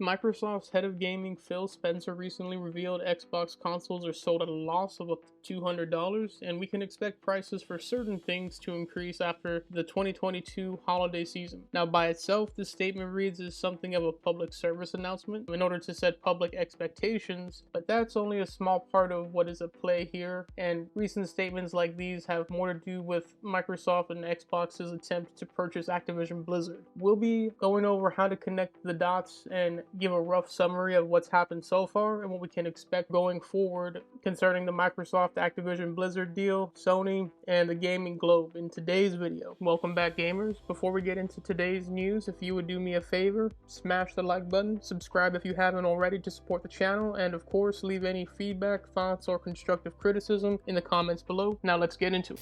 Microsoft's head of gaming Phil Spencer recently revealed Xbox consoles are sold at a loss of up to $200, and we can expect prices for certain things to increase after the 2022 holiday season. Now, by itself, this statement reads as something of a public service announcement in order to set public expectations, but that's only a small part of what is at play here, and recent statements like these have more to do with Microsoft and Xbox's attempt to purchase Activision Blizzard. We'll be going over how to connect the dots and give a rough summary of what's happened so far and what we can expect going forward concerning the Microsoft Activision Blizzard deal, Sony, and the gaming globe in today's video. Welcome back, gamers. Before we get into today's news, if you would do me a favor, smash the like button, subscribe if you haven't already to support the channel, and of course leave any feedback, thoughts, or constructive criticism in the comments below. Now let's get into it.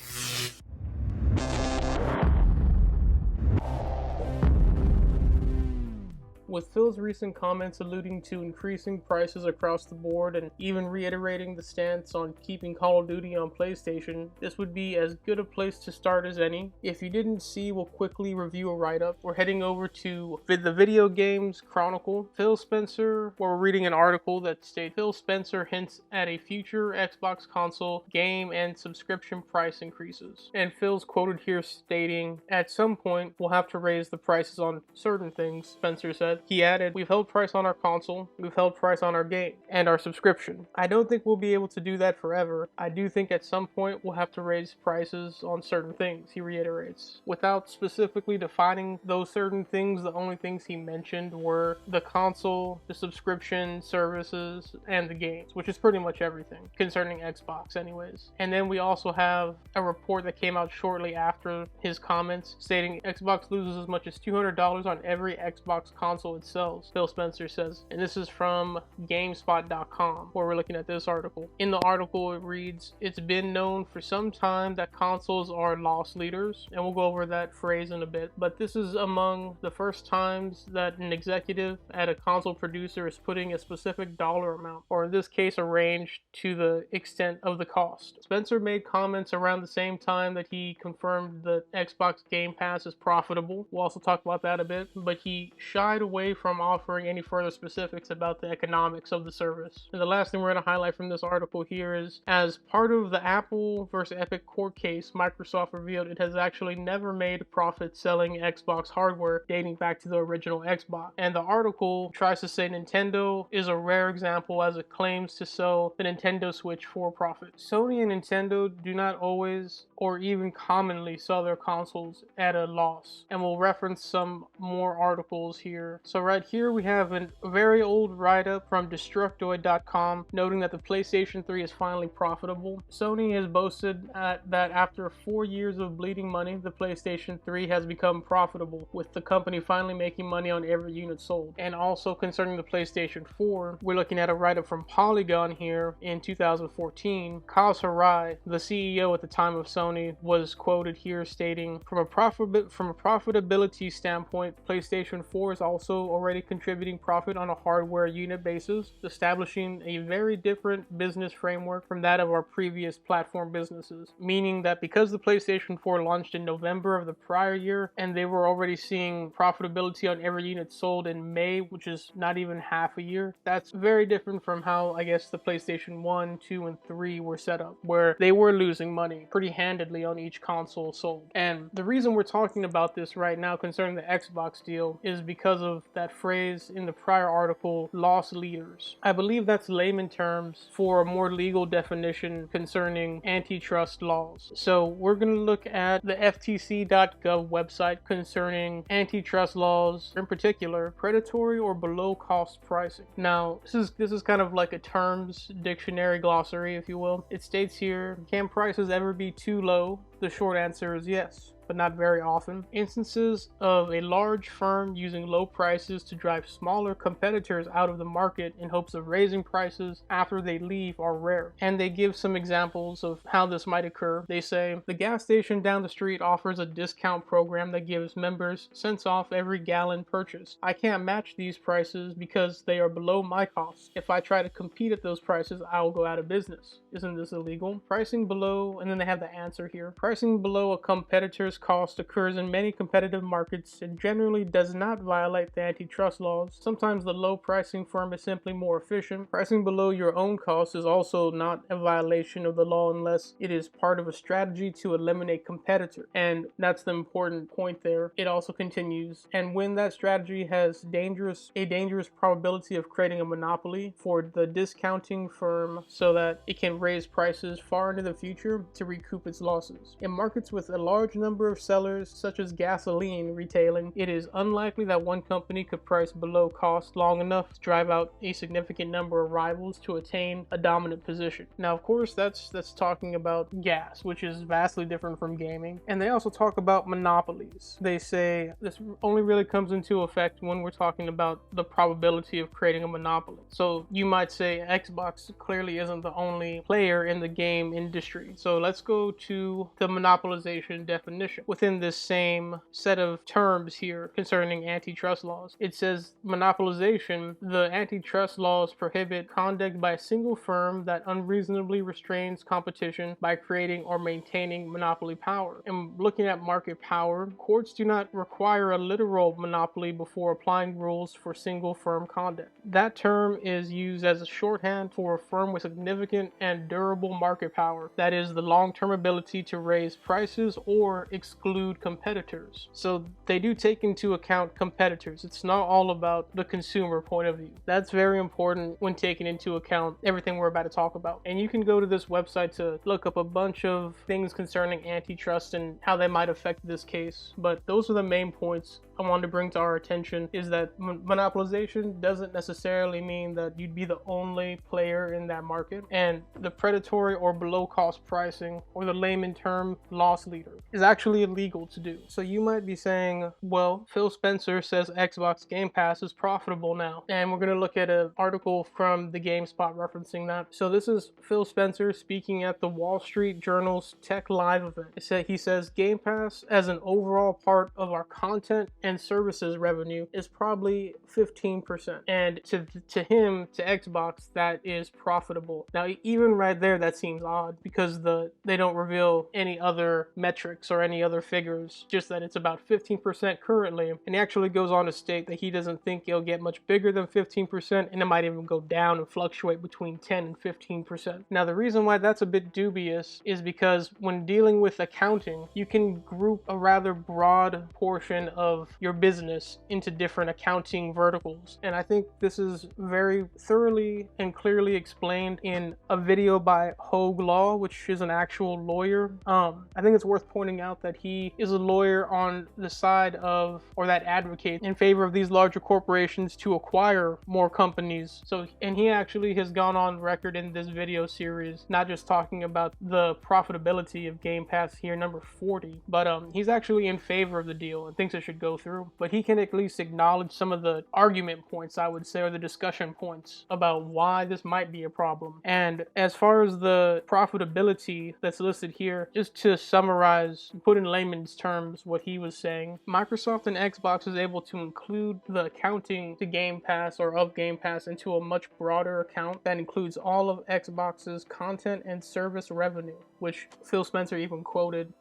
With Phil's recent comments alluding to increasing prices across the board and even reiterating the stance on keeping Call of Duty on PlayStation, this would be as good a place to start as any. If you didn't see, we'll quickly review a write-up. We're heading over to the Video Games Chronicle. We're reading an article that states Phil Spencer hints at a future Xbox console game and subscription price increases. And Phil's quoted here stating, "At some point, we'll have to raise the prices on certain things," Spencer said. He added, "We've held price on our console, we've held price on our game, and our subscription. I don't think we'll be able to do that forever. I do think at some point we'll have to raise prices on certain things," he reiterates. Without specifically defining those certain things, the only things he mentioned were the console, the subscription services, and the games, which is pretty much everything concerning Xbox anyways. And then we also have a report that came out shortly after his comments stating Xbox loses as much as $200 on every Xbox console it sells, Phil Spencer says. And this is from GameSpot.com, where we're looking at this article. In the article, it reads, "It's been known for some time that consoles are loss leaders," and we'll go over that phrase in a bit, but this is among the first times that an executive at a console producer is putting a specific dollar amount, or in this case a range, to the extent of the cost. Spencer made comments around the same time that he confirmed that Xbox Game Pass is profitable. We'll also talk about that a bit, but he shied away from offering any further specifics about the economics of the service. And the last thing we're going to highlight from this article here is, as part of the Apple versus Epic court case, Microsoft revealed it has actually never made a profit selling Xbox hardware dating back to the original Xbox. And the article tries to say Nintendo is a rare example as it claims to sell the Nintendo Switch for profit. Sony and Nintendo do not always or even commonly sell their consoles at a loss. And we'll reference some more articles here. So right here we have a very old write-up from Destructoid.com noting that the PlayStation 3 is finally profitable. Sony has boasted that after 4 years of bleeding money, the PlayStation 3 has become profitable, with the company finally making money on every unit sold. And also concerning the PlayStation 4, we're looking at a write-up from Polygon here in 2014. Kaz Hirai, the CEO at the time of Sony, was quoted here stating, from a profitability standpoint, PlayStation 4 is also already contributing profit on a hardware unit basis, establishing a very different business framework from that of our previous platform businesses, meaning that because the PlayStation 4 launched in November of the prior year and they were already seeing profitability on every unit sold in May, which is not even half a year, that's very different from how I guess the PlayStation 1, 2, and 3 were set up, where they were losing money pretty handedly on each console sold. And the reason we're talking about this right now concerning the Xbox deal is because of that phrase in the prior article, loss leaders. I believe that's layman terms for a more legal definition concerning antitrust laws. So we're going to look at the FTC.gov website concerning antitrust laws, in particular predatory or below cost pricing. Now this is kind of like a terms dictionary glossary, if you will. It states here, can prices ever be too low? The short answer is yes, but not very often. Instances of a large firm using low prices to drive smaller competitors out of the market in hopes of raising prices after they leave are rare. And they give some examples of how this might occur. They say, the gas station down the street offers a discount program that gives members cents off every gallon purchased. I can't match these prices because they are below my costs. If I try to compete at those prices, I will go out of business. Isn't this illegal? Pricing below, and then they have the answer here. Pricing below a competitor's this cost occurs in many competitive markets and generally does not violate the antitrust laws. Sometimes the low pricing firm is simply more efficient. Pricing below your own cost is also not a violation of the law unless it is part of a strategy to eliminate competitors. And that's the important point there. It also continues, and when that strategy has a dangerous probability of creating a monopoly for the discounting firm so that it can raise prices far into the future to recoup its losses. In markets with a large number of sellers, such as gasoline retailing, it is unlikely that one company could price below cost long enough to drive out a significant number of rivals to attain a dominant position. Now, of course, that's talking about gas, which is vastly different from gaming. And they also talk about monopolies. They say this only really comes into effect when we're talking about the probability of creating a monopoly. So you might say Xbox clearly isn't the only player in the game industry. So let's go to the monopolization definition within this same set of terms here concerning antitrust laws. It says monopolization, the antitrust laws prohibit conduct by a single firm that unreasonably restrains competition by creating or maintaining monopoly power. And looking at market power, courts do not require a literal monopoly before applying rules for single firm conduct. That term is used as a shorthand for a firm with significant and durable market power, that is, the long-term ability to raise prices or exclude competitors. So they do take into account competitors. It's not all about the consumer point of view. That's very important when taking into account everything we're about to talk about. And you can go to this website to look up a bunch of things concerning antitrust and how they might affect this case. But those are the main points I wanted to bring to our attention, is that monopolization doesn't necessarily mean that you'd be the only player in that market, and the predatory or below cost pricing, or the layman term loss leader, is actually illegal to do. So you might be saying, well, Phil Spencer says Xbox Game Pass is profitable now, and we're going to look at an article from the GameSpot referencing that. So this is Phil Spencer speaking at the Wall Street Journal's Tech Live event. He says Game Pass as an overall part of our content and services revenue is probably 15%, and to him, to Xbox, that is profitable. Now, even right there, that seems odd because they don't reveal any other metrics or any other figures, just that it's about 15% currently. And he actually goes on to state that he doesn't think it'll get much bigger than 15%, and it might even go down and fluctuate between 10 and 15%. Now, the reason why that's a bit dubious is because when dealing with accounting, you can group a rather broad portion of your business into different accounting verticals. And I think this is very thoroughly and clearly explained in a video by Hogue Law, which is an actual lawyer. I think it's worth pointing out that he is a lawyer on the side of, or that advocates in favor of these larger corporations to acquire more companies. And he actually has gone on record in this video series, not just talking about the profitability of Game Pass here, number 40, but he's actually in favor of the deal and thinks it should go through. But he can at least acknowledge some of the argument points, I would say, or the discussion points about why this might be a problem. And as far as the profitability that's listed here, just to summarize, put in layman's terms what he was saying, Microsoft and Xbox is able to include the accounting to Game Pass or of Game Pass into a much broader account that includes all of Xbox's content and service revenue, which Phil Spencer even quoted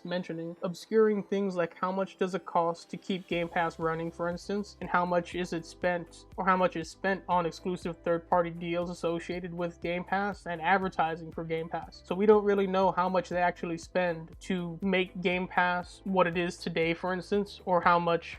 mentioning, obscuring things like how much does it cost to keep Game Pass running, for instance, and how much is spent on exclusive third-party deals associated with Game Pass and advertising for Game Pass. So we don't really know how much they actually spend to make Game Pass what it is today, for instance, or how much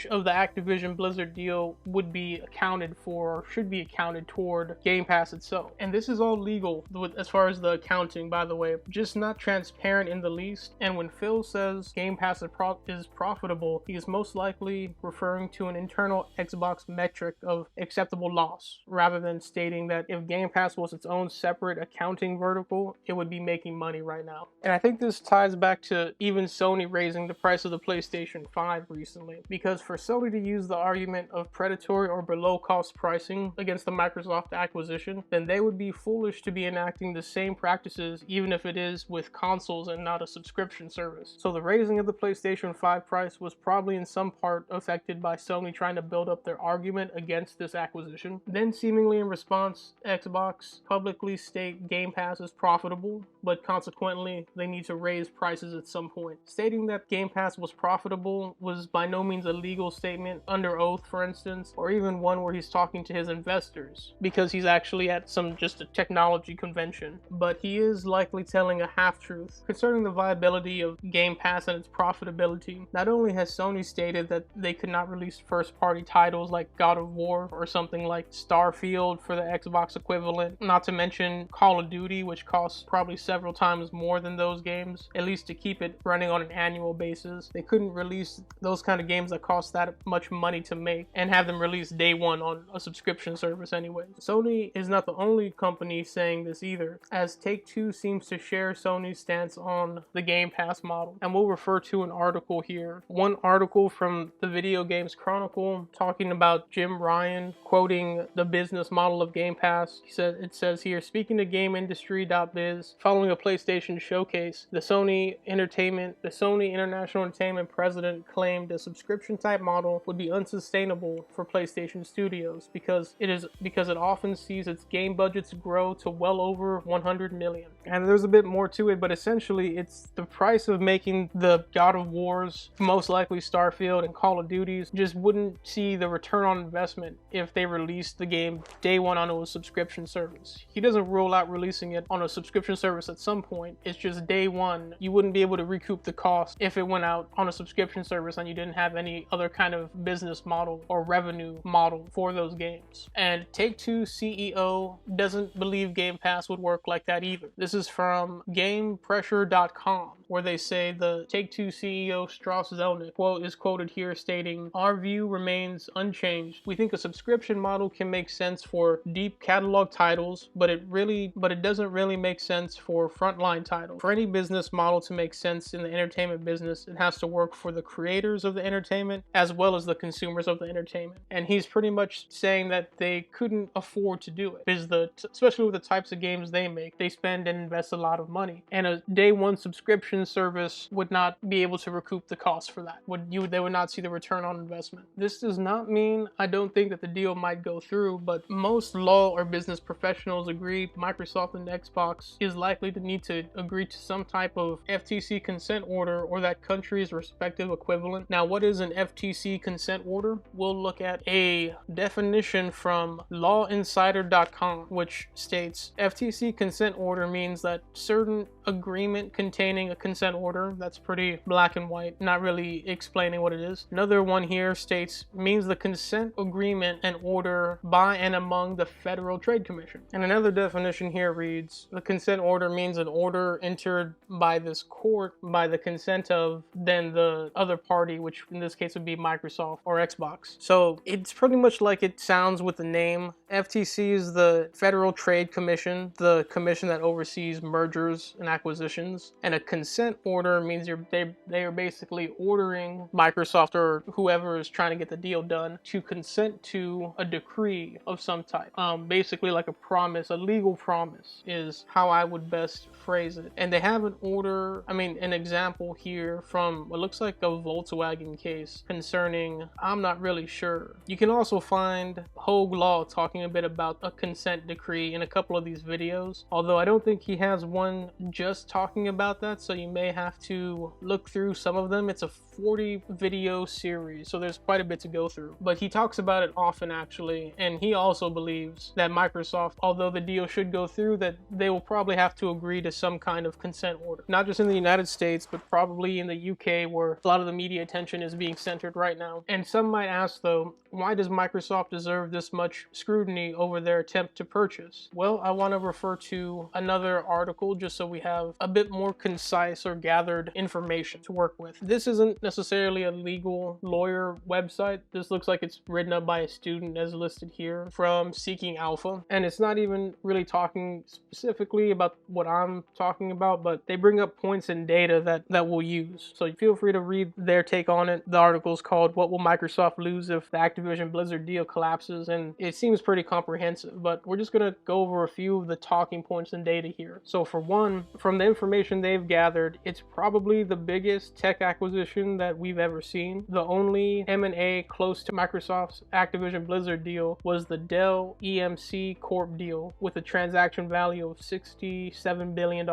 of the Activision Blizzard deal would be accounted for or should be accounted toward Game Pass itself. And this is all legal as far as the accounting, by the way, just not transparent in the least. And when Phil says Game Pass is profitable, he is most likely referring to an internal Xbox metric of acceptable loss, rather than stating that if Game Pass was its own separate accounting vertical, it would be making money right now. And I think this ties back to even Sony raising the price of the PlayStation 5 recently, because for Sony to use the argument of predatory or below cost pricing against the Microsoft acquisition, then they would be foolish to be enacting the same practices even if it is with consoles and not a subscription service. So the raising of the PlayStation 5 price was probably in some part affected by Sony trying to build up their argument against this acquisition. Then, seemingly in response, Xbox publicly state Game Pass is profitable, but consequently they need to raise prices at some point. Stating that Game Pass was profitable was by no means a legal statement under oath, for instance, or even one where he's talking to his investors, because he's actually at just a technology convention. But he is likely telling a half-truth concerning the viability of Game Pass and its profitability. Not only has Sony stated that they could not release first-party titles like God of War or something like Starfield for the Xbox equivalent, not to mention Call of Duty, which costs probably several times more than those games, at least to keep it running on an annual basis. They couldn't release those kind of games that cost that much money to make and have them released day one on a subscription service anyway. Sony is not the only company saying this either, as Take-Two seems to share Sony's stance on the Game Pass model. And we'll refer to an article here. One article from the Video Games Chronicle talking about Jim Ryan, quoting the business model of Game Pass. It says here, speaking to GameIndustry.biz, following a PlayStation showcase, the Sony International Entertainment president claimed a subscription type model would be unsustainable for PlayStation Studios because it often sees its game budgets grow to well over 100 million. And there's a bit more to it, but essentially it's the price of making the God of Wars, most likely Starfield and Call of Duties, just wouldn't see the return on investment if they released the game day one on a subscription service. He doesn't rule out releasing it on a subscription service at some point. It's just day one, you wouldn't be able to recoup the cost if it went out on a subscription service and you didn't have any other kind of business model or revenue model for those games. And Take-Two CEO doesn't believe Game Pass would work like that either. This is from GamePressure.com, where they say the Take-Two CEO Strauss Zelnick is quoted here stating, "Our view remains unchanged. We think a subscription model can make sense for deep catalog titles, but it doesn't really make sense for frontline titles. For any business model to make sense in the entertainment business, it has to work for the creators of the entertainment as well as the consumers of the entertainment." And he's pretty much saying that they couldn't afford to do it because especially with the types of games they make, they spend and invest a lot of money, and a day one subscription service would not be able to recoup the cost for that. They would not see the return on investment. This does not mean I don't think that the deal might go through, but most law or business professionals agree Microsoft and Xbox is likely to need to agree to some type of FTC consent order or that country's respective equivalent. Now, what is an FTC consent order? We'll look at a definition from lawinsider.com, which states FTC consent order means that certain agreement containing a consent order. That's pretty black and white, not really explaining what it is. Another one here states means the consent agreement and order by and among the Federal Trade Commission. And another definition here reads, the consent order means an order entered by this court by the consent of then the other party, which in this case would be Microsoft or Xbox. So it's pretty much like it sounds with the name. FTC is the Federal Trade Commission, the commission that oversees mergers and acquisitions. And a consent order means they are basically ordering Microsoft or whoever is trying to get the deal done to consent to a decree of some type. Basically like a promise, a legal promise is how I would best phrase it. And they have an example here from what looks like a Volkswagen case concerning, I'm not really sure. You can also find Hogue Law talking a bit about a consent decree in a couple of these videos, although I don't think he has one just talking about that, so you may have to look through some of them. It's a 40 video series, so there's quite a bit to go through, but he talks about it often actually, and he also believes that Microsoft, although the deal should go through, that they will probably have to agree to some kind of consent order, not just in the United States, but probably in the UK, where a lot of the media attention is being centered right now. And some might ask though, why does Microsoft deserve this much scrutiny over their attempt to purchase? Well, I want to refer to another article just so we have a bit more concise or gathered information to work with. This isn't necessarily a legal lawyer website. This looks like it's written up by a student as listed here from Seeking Alpha, and it's not even really talking specifically about what I'm talking about, but they bring up points and data that we'll use. So feel free to read their take on it. The article is called "What Will Microsoft Lose If the Activision Blizzard Deal Collapses?" and it seems pretty pretty comprehensive, but we're just going to go over a few of the talking points and data here. So for one, from the information they've gathered, it's probably the biggest tech acquisition that we've ever seen. The only M&A close to Microsoft's Activision Blizzard deal was the Dell EMC Corp deal with a transaction value of $67 billion.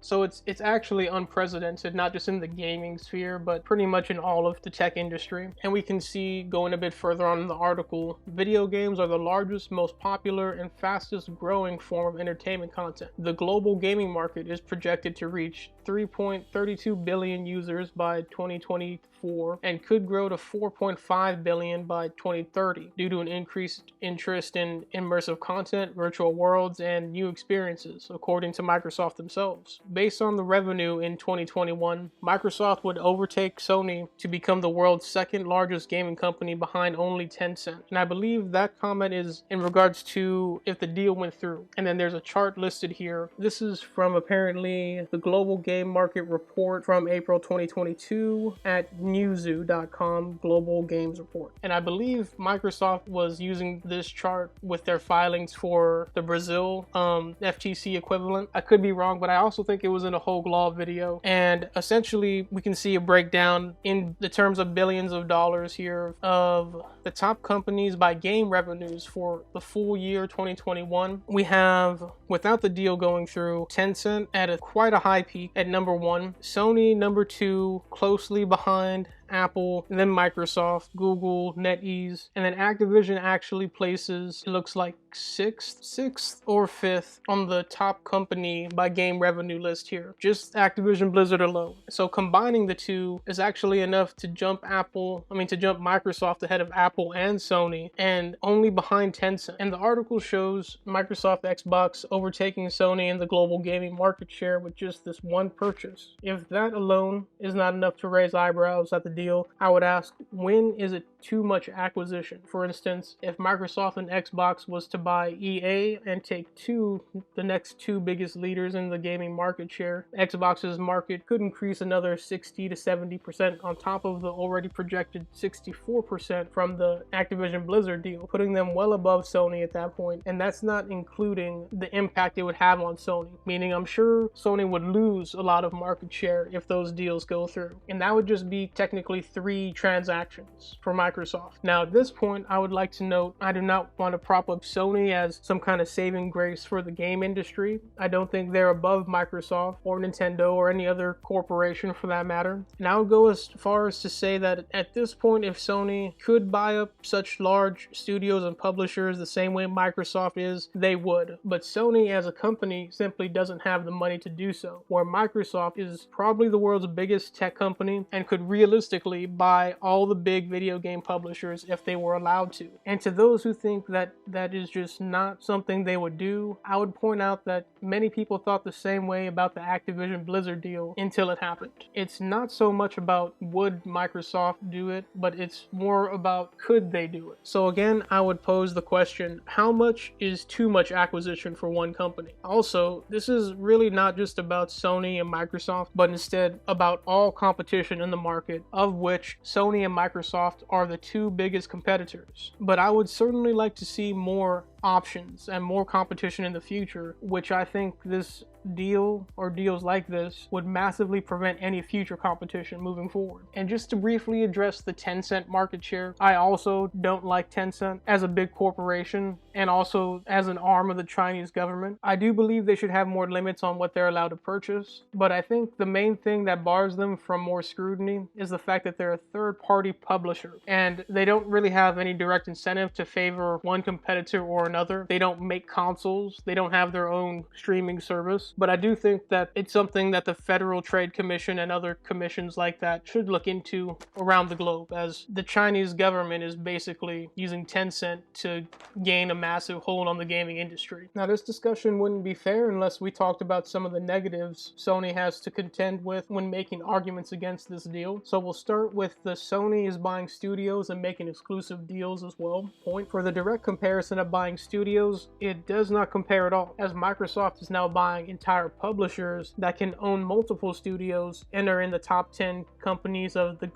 So it's actually unprecedented, not just in the gaming sphere, but pretty much in all of the tech industry. And we can see, going a bit further on in the article, video games are the largest, most popular, and fastest growing form of entertainment content. The global gaming market is projected to reach 3.32 billion users by 2024 and could grow to 4.5 billion by 2030 due to an increased interest in immersive content, virtual worlds, and new experiences, according to Microsoft themselves. Based on the revenue in 2021, Microsoft would overtake Sony to become the world's second largest gaming company behind only Tencent. And I believe that comment is in regards to if the deal went through. And then there's a chart listed here. This is from apparently the Global Game Market Report from April 2022 at newzoo.com, Global Games Report. And I believe Microsoft was using this chart with their filings for the Brazil FTC equivalent. I could be wrong, but I also think it was in a Hogue Law video. And essentially, we can see a breakdown in the terms of billions of dollars here of the top companies by game revenues for the full year 2021. We have, without the deal going through, Tencent at quite a high peak at number 1, Sony number 2, closely behind Apple, and then Microsoft, Google, NetEase, and then Activision actually places, it looks like sixth or fifth on the top company by game revenue list here. Just Activision Blizzard alone. So combining the two is actually enough to jump Microsoft ahead of Apple and Sony, and only behind Tencent. And the article shows Microsoft Xbox overtaking Sony in the global gaming market share with just this one purchase. If that alone is not enough to raise eyebrows at the deal, I would ask, when is it too much acquisition? For instance, if Microsoft and Xbox was to buy EA and take the next two biggest leaders in the gaming market share, Xbox's market could increase another 60 to 70% on top of the already projected 64% from the Activision Blizzard deal, putting them well above Sony at that point. And that's not including the impact it would have on Sony, meaning I'm sure Sony would lose a lot of market share if those deals go through. And that would just be technically 3 transactions for Microsoft. Now at this point, I would like to note, I do not want to prop up Sony as some kind of saving grace for the game industry. I don't think they're above Microsoft or Nintendo or any other corporation for that matter. And I would go as far as to say that at this point, if Sony could buy up such large studios and publishers the same way Microsoft is, they would. But Sony as a company simply doesn't have the money to do so, where Microsoft is probably the world's biggest tech company and could realistically buy all the big video game publishers if they were allowed to. And to those who think that that is just not something they would do, I would point out that many people thought the same way about the Activision Blizzard deal until it happened. It's not so much about would Microsoft do it, but it's more about could they do it. So again, I would pose the question, how much is too much acquisition for one company? Also, this is really not just about Sony and Microsoft, but instead about all competition in the market, of which Sony and Microsoft are the 2 biggest competitors. But I would certainly like to see more options and more competition in the future, which I think this deal or deals like this would massively prevent any future competition moving forward. And just to briefly address the Tencent market share, I also don't like Tencent as a big corporation and also as an arm of the Chinese government. I do believe they should have more limits on what they're allowed to purchase, but I think the main thing that bars them from more scrutiny is the fact that they're a third-party publisher and they don't really have any direct incentive to favor one competitor or another. They don't make consoles, they don't have their own streaming service. But I do think that it's something that the Federal Trade Commission and other commissions like that should look into around the globe, as the Chinese government is basically using Tencent to gain a massive hold on the gaming industry. Now, this discussion wouldn't be fair unless we talked about some of the negatives Sony has to contend with when making arguments against this deal. So we'll start with the Sony is buying studios and making exclusive deals as well point. For the direct comparison of buying studios, it does not compare at all, as Microsoft is now buying entire publishers that can own multiple studios and are in the top 10 companies of the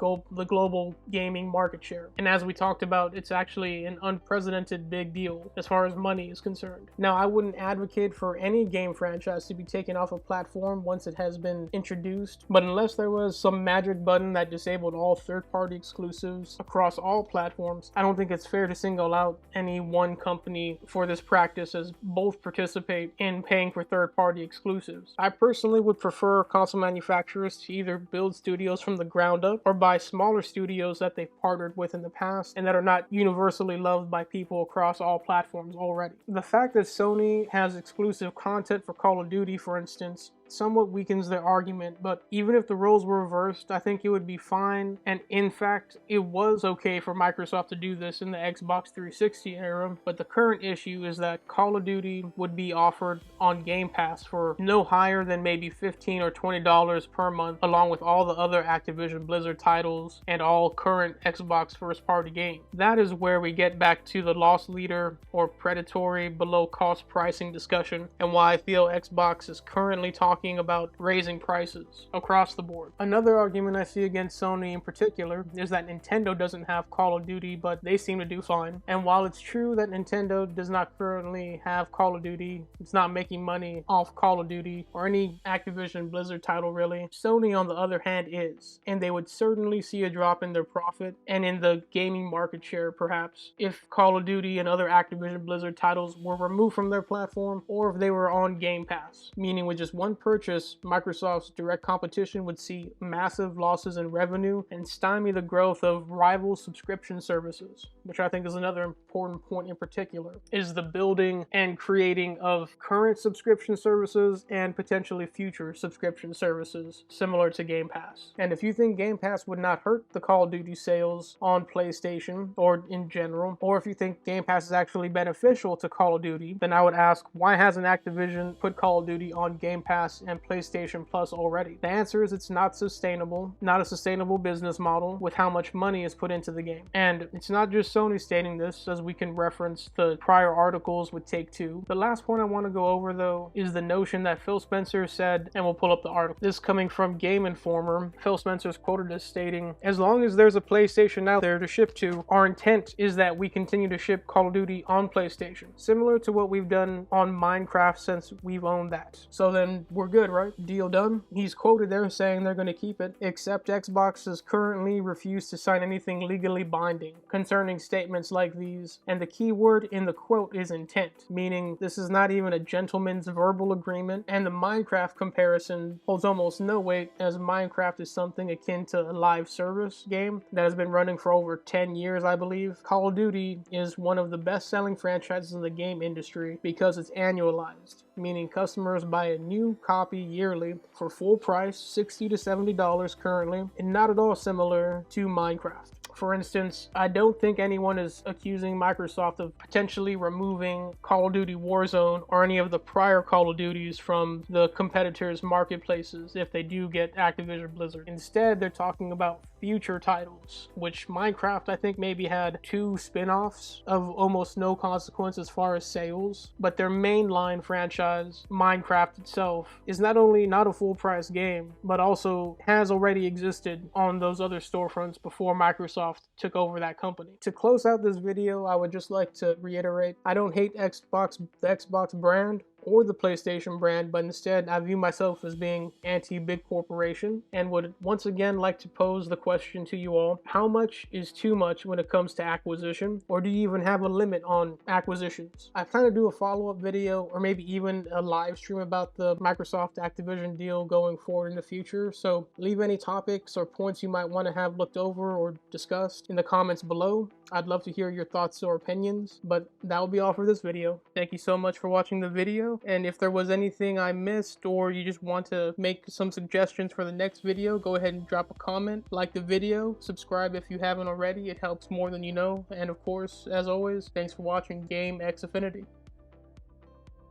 global gaming market share. And as we talked about, it's actually an unprecedented big deal as far as money is concerned. Now, I wouldn't advocate for any game franchise to be taken off a platform once it has been introduced, but unless there was some magic button that disabled all third-party exclusives across all platforms, I don't think it's fair to single out any one company for this practice, as both participate in paying for third-party exclusives. I personally would prefer console manufacturers to either build studios from the ground up or buy smaller studios that they've partnered with in the past and that are not universally loved by people across all platforms already. The fact that Sony has exclusive content for Call of Duty, for instance, somewhat weakens their argument, but even if the roles were reversed, I think it would be fine, and in fact, it was okay for Microsoft to do this in the Xbox 360 era, but the current issue is that Call of Duty would be offered on Game Pass for no higher than maybe $15 or $20 per month, along with all the other Activision Blizzard titles and all current Xbox first-party games. That is where we get back to the loss leader or predatory below-cost pricing discussion, and why I feel Xbox is currently talking about raising prices across the board. Another argument I see against Sony in particular is that Nintendo doesn't have Call of Duty, but they seem to do fine. And while it's true that Nintendo does not currently have Call of Duty, it's not making money off Call of Duty or any Activision Blizzard title really, Sony on the other hand is. And they would certainly see a drop in their profit and in the gaming market share perhaps if Call of Duty and other Activision Blizzard titles were removed from their platform, or if they were on Game Pass, meaning with just one purchase, Microsoft's direct competition would see massive losses in revenue and stymie the growth of rival subscription services, which I think is another important point in particular, is the building and creating of current subscription services and potentially future subscription services similar to Game Pass. And if you think Game Pass would not hurt the Call of Duty sales on PlayStation or in general, or if you think Game Pass is actually beneficial to Call of Duty, then I would ask, why hasn't Activision put Call of Duty on Game Pass and PlayStation Plus already? The answer is it's not sustainable, not a sustainable business model with how much money is put into the game. And it's not just Sony stating this, as we can reference the prior articles with Take-Two. The last point I want to go over though is the notion that Phil Spencer said, and we'll pull up the article. This coming from Game Informer. Phil Spencer is quoted as stating, "As long as there's a PlayStation out there to ship to, our intent is that we continue to ship Call of Duty on PlayStation, similar to what we've done on Minecraft since we've owned that." So then we're good, right? Deal done. He's quoted there saying they're going to keep it, except Xbox has currently refused to sign anything legally binding concerning statements like these, and the key word in the quote is intent, meaning this is not even a gentleman's verbal agreement, and the Minecraft comparison holds almost no weight, as Minecraft is something akin to a live service game that has been running for over 10 years, I believe. Call of Duty is one of the best-selling franchises in the game industry because it's annualized, meaning customers buy a new copy yearly for full price, $60 to $70 currently, and not at all similar to Minecraft. For instance, I don't think anyone is accusing Microsoft of potentially removing Call of Duty Warzone or any of the prior Call of Duties from the competitors' marketplaces if they do get Activision Blizzard. Instead, they're talking about future titles, which Minecraft I think maybe had 2 spin-offs of almost no consequence as far as sales, but their mainline franchise, Minecraft itself, is not only not a full-price game, but also has already existed on those other storefronts before Microsoft took over that company. To close out this video, I would just like to reiterate, I don't hate the Xbox brand or the PlayStation brand, but instead I view myself as being anti-big corporation, and would once again like to pose the question to you all: how much is too much when it comes to acquisition, or do you even have a limit on acquisitions? I plan to do a follow-up video or maybe even a live stream about the Microsoft Activision deal going forward in the future, so leave any topics or points you might want to have looked over or discussed in the comments below. I'd love to hear your thoughts or opinions, but that will be all for this video. Thank you so much for watching the video, and if there was anything I missed or you just want to make some suggestions for the next video, go ahead and drop a comment, like the video, subscribe if you haven't already. It helps more than you know, and of course, as always, thanks for watching Game X Affinity.